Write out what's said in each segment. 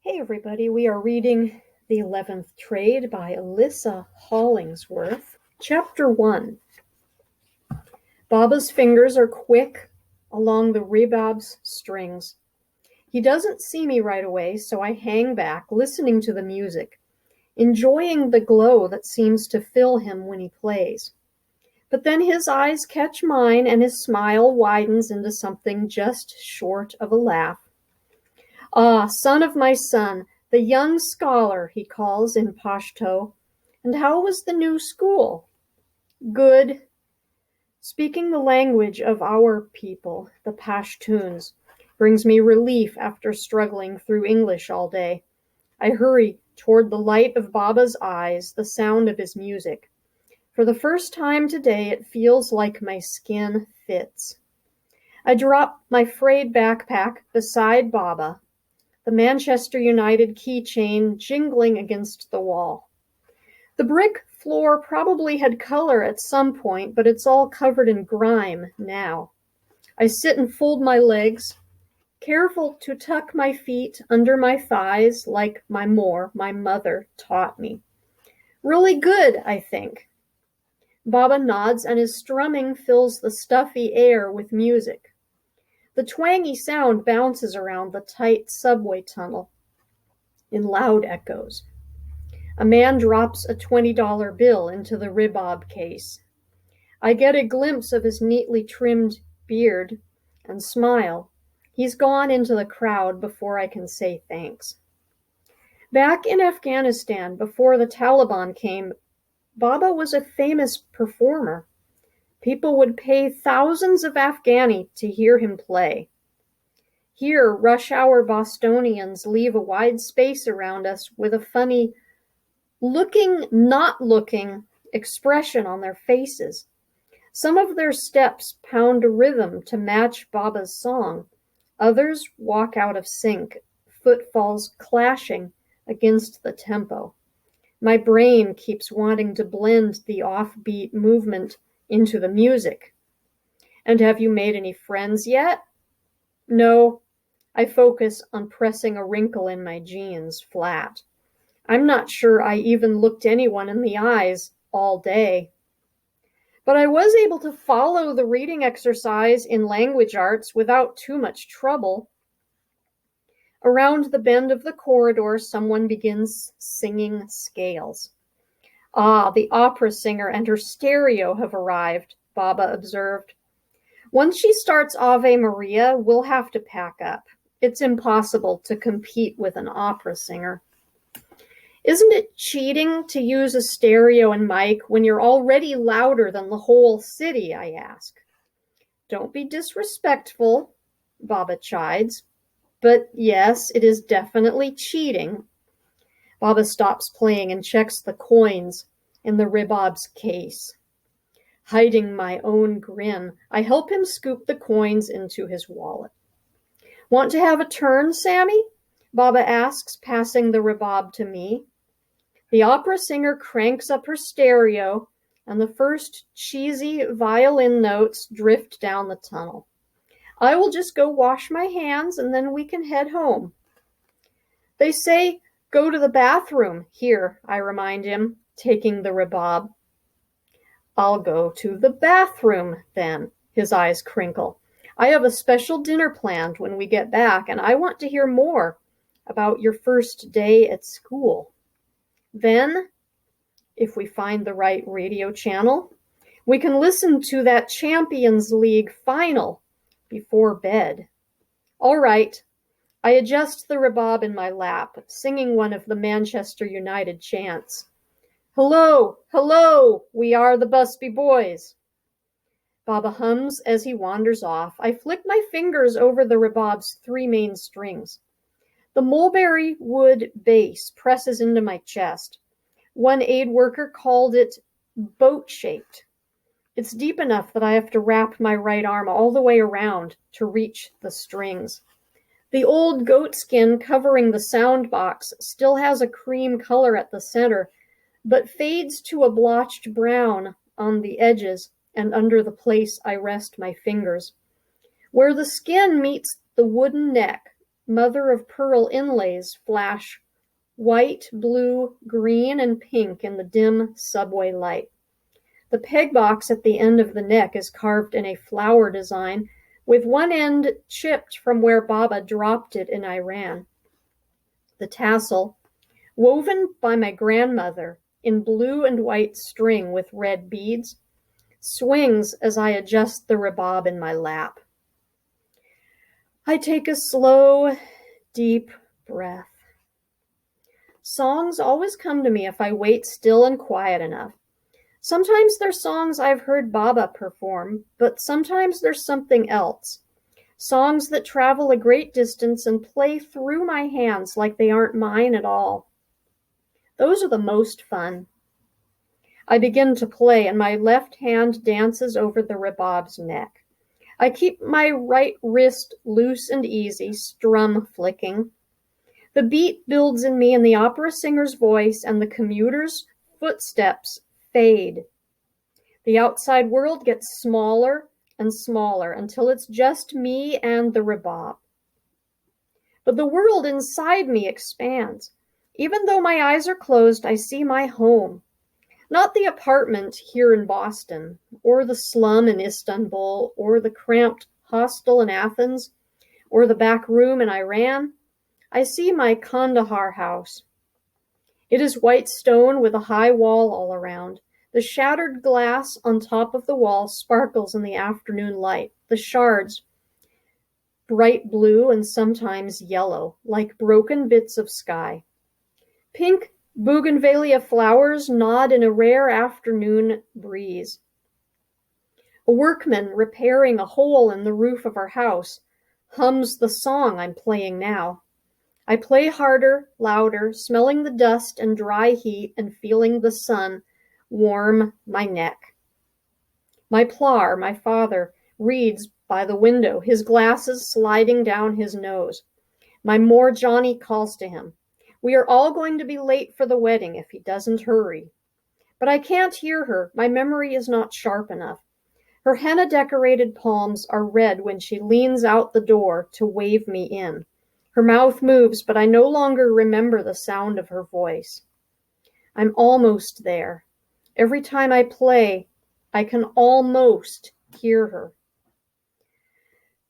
Hey everybody, we are reading The 11th Trade by Alyssa Hollingsworth. Chapter 1. Baba's fingers are quick along the rebab's strings. He doesn't see me right away, so I hang back, listening to the music, enjoying the glow that seems to fill him when he plays. But then his eyes catch mine and his smile widens into something just short of a laugh. "Ah, son of my son, the young scholar," he calls in Pashto. "And how was the new school?" "Good." Speaking the language of our people, the Pashtuns, brings me relief after struggling through English all day. I hurry toward the light of Baba's eyes, the sound of his music. For the first time today, it feels like my skin fits. I drop my frayed backpack beside Baba, the Manchester United keychain jingling against the wall. The brick floor probably had color at some point, but it's all covered in grime now. I sit and fold my legs, careful to tuck my feet under my thighs like my mother, taught me. Really good, I think. Baba nods and his strumming fills the stuffy air with music. The twangy sound bounces around the tight subway tunnel in loud echoes. A man drops a $20 bill into the rebab case. I get a glimpse of his neatly trimmed beard and smile. He's gone into the crowd before I can say thanks. Back in Afghanistan, before the Taliban came, Baba was a famous performer. People would pay thousands of Afghani to hear him play. Here, rush hour Bostonians leave a wide space around us with a funny looking, not looking expression on their faces. Some of their steps pound a rhythm to match Baba's song. Others walk out of sync, footfalls clashing against the tempo. My brain keeps wanting to blend the offbeat movement into the music. "And have you made any friends yet?" "No." I focus on pressing a wrinkle in my jeans flat. I'm not sure I even looked anyone in the eyes all day. But I was able to follow the reading exercise in language arts without too much trouble. Around the bend of the corridor, someone begins singing scales. "Ah, the opera singer and her stereo have arrived," Baba observed. "Once she starts Ave Maria, we'll have to pack up. It's impossible to compete with an opera singer." "Isn't it cheating to use a stereo and mic when you're already louder than the whole city?" I ask. "Don't be disrespectful," Baba chides. "But yes, it is definitely cheating." Baba stops playing and checks the coins in the rebab's case. Hiding my own grin, I help him scoop the coins into his wallet. "Want to have a turn, Sami?" Baba asks, passing the rebab to me. The opera singer cranks up her stereo, and the first cheesy violin notes drift down the tunnel. "I will just go wash my hands, and then we can head home." "They say go to the bathroom here," I remind him, taking the rebab. "I'll go to the bathroom then." His eyes crinkle. "I have a special dinner planned when we get back, and I want to hear more about your first day at school. Then, if we find the right radio channel, we can listen to that Champions League final before bed." All right. I adjust the rebab in my lap, singing one of the Manchester United chants. "Hello, hello, we are the Busby Boys." Baba hums as he wanders off. I flick my fingers over the rebab's three main strings. The mulberry wood bass presses into my chest. One aid worker called it boat-shaped. It's deep enough that I have to wrap my right arm all the way around to reach the strings. The old goat skin covering the sound box still has a cream color at the center, but fades to a blotched brown on the edges and under the place I rest my fingers. Where the skin meets the wooden neck, mother of pearl inlays flash white, blue, green, and pink in the dim subway light. The peg box at the end of the neck is carved in a flower design, with one end chipped from where Baba dropped it in Iran. The tassel, woven by my grandmother in blue and white string with red beads, swings as I adjust the rebab in my lap. I take a slow, deep breath. Songs always come to me if I wait still and quiet enough. Sometimes they're songs I've heard Baba perform, but sometimes there's something else. Songs that travel a great distance and play through my hands like they aren't mine at all. Those are the most fun. I begin to play, and my left hand dances over the rebab's neck. I keep my right wrist loose and easy, strum flicking. The beat builds in me, and the opera singer's voice and the commuter's footsteps fade. The outside world gets smaller and smaller until it's just me and the rebab. But the world inside me expands. Even though my eyes are closed, I see my home. Not the apartment here in Boston, or the slum in Istanbul, or the cramped hostel in Athens, or the back room in Iran. I see my Kandahar house. It is white stone with a high wall all around. The shattered glass on top of the wall sparkles in the afternoon light, the shards bright blue and sometimes yellow, like broken bits of sky. Pink bougainvillea flowers nod in a rare afternoon breeze. A workman repairing a hole in the roof of our house hums the song I'm playing now. I play harder, louder, smelling the dust and dry heat and feeling the sun warm my neck. My plar, my father, reads by the window, his glasses sliding down his nose. My more Johnny calls to him. We are all going to be late for the wedding if he doesn't hurry. But I can't hear her. My memory is not sharp enough. Her henna-decorated palms are red when she leans out the door to wave me in. Her mouth moves, but I no longer remember the sound of her voice. I'm almost there. Every time I play, I can almost hear her.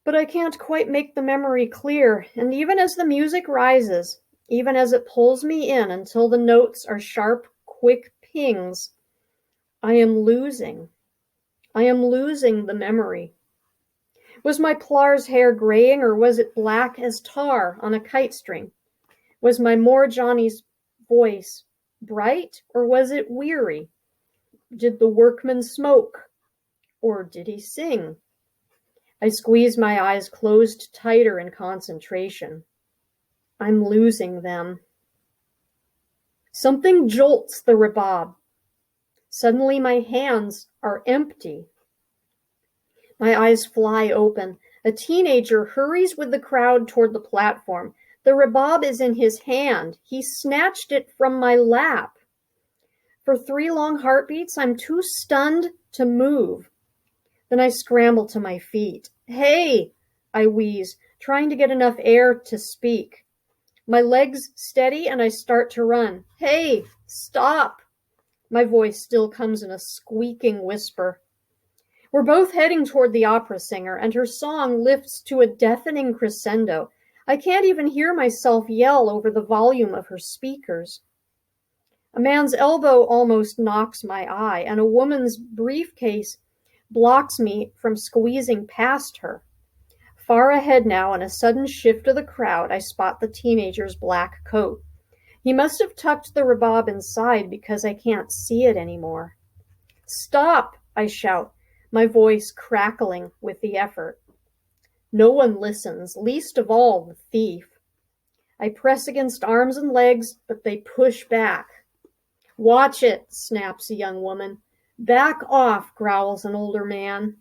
But I can't quite make the memory clear, and even as the music rises, even as it pulls me in until the notes are sharp, quick pings, I am losing the memory. Was my plar's hair graying, or was it black as tar on a kite string? Was my more Johnny's voice bright, or was it weary? Did the workman smoke, or did he sing? I squeeze my eyes closed tighter in concentration. I'm losing them. Something jolts the rebab. Suddenly my hands are empty. My eyes fly open. A teenager hurries with the crowd toward the platform. The rebab is in his hand. He snatched it from my lap. For 3 long heartbeats, I'm too stunned to move. Then I scramble to my feet. Hey, I wheeze, trying to get enough air to speak. My legs steady and I start to run. Hey, stop! My voice still comes in a squeaking whisper. We're both heading toward the opera singer, and her song lifts to a deafening crescendo. I can't even hear myself yell over the volume of her speakers. A man's elbow almost knocks my eye, and a woman's briefcase blocks me from squeezing past her. Far ahead now, in a sudden shift of the crowd, I spot the teenager's black coat. He must have tucked the rebab inside because I can't see it anymore. Stop, I shout, my voice crackling with the effort. No one listens, least of all the thief. I press against arms and legs, but they push back. Watch it, snaps a young woman. Back off, growls an older man.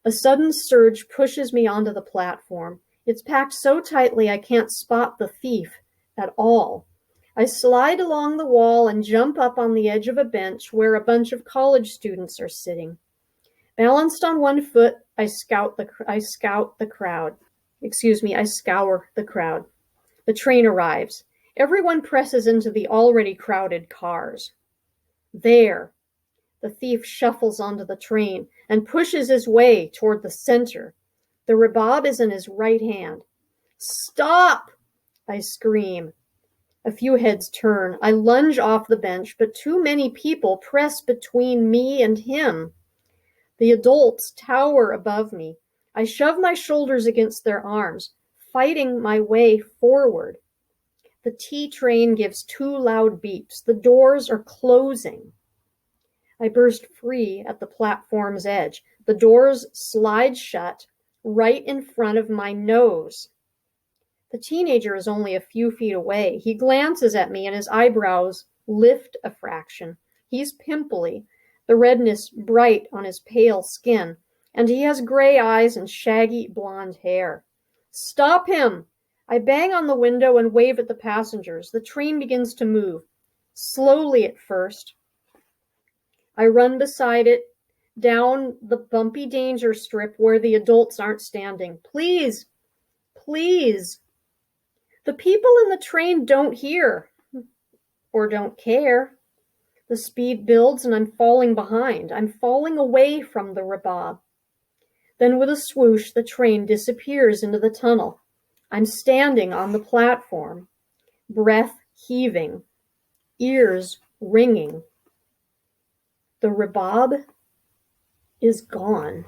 A sudden surge pushes me onto the platform. It's packed so tightly I can't spot the thief at all. I slide along the wall and jump up on the edge of a bench where a bunch of college students are sitting. Balanced on one foot, I scout the crowd. I scour the crowd. The train arrives. Everyone presses into the already crowded cars. There, the thief shuffles onto the train and pushes his way toward the center. The rebab is in his right hand. Stop! I scream. A few heads turn. I lunge off the bench, but too many people press between me and him. The adults tower above me. I shove my shoulders against their arms, fighting my way forward. The T train gives two loud beeps. The doors are closing. I burst free at the platform's edge. The doors slide shut right in front of my nose. The teenager is only a few feet away. He glances at me and his eyebrows lift a fraction. He's pimply, the redness bright on his pale skin, and he has gray eyes and shaggy blonde hair. Stop him! I bang on the window and wave at the passengers. The train begins to move, slowly at first. I run beside it, down the bumpy danger strip where the adults aren't standing. Please, please. The people in the train don't hear or don't care. The speed builds and I'm falling behind. I'm falling away from the rebab. Then with a swoosh, the train disappears into the tunnel. I'm standing on the platform, breath heaving, ears ringing. The rebab is gone.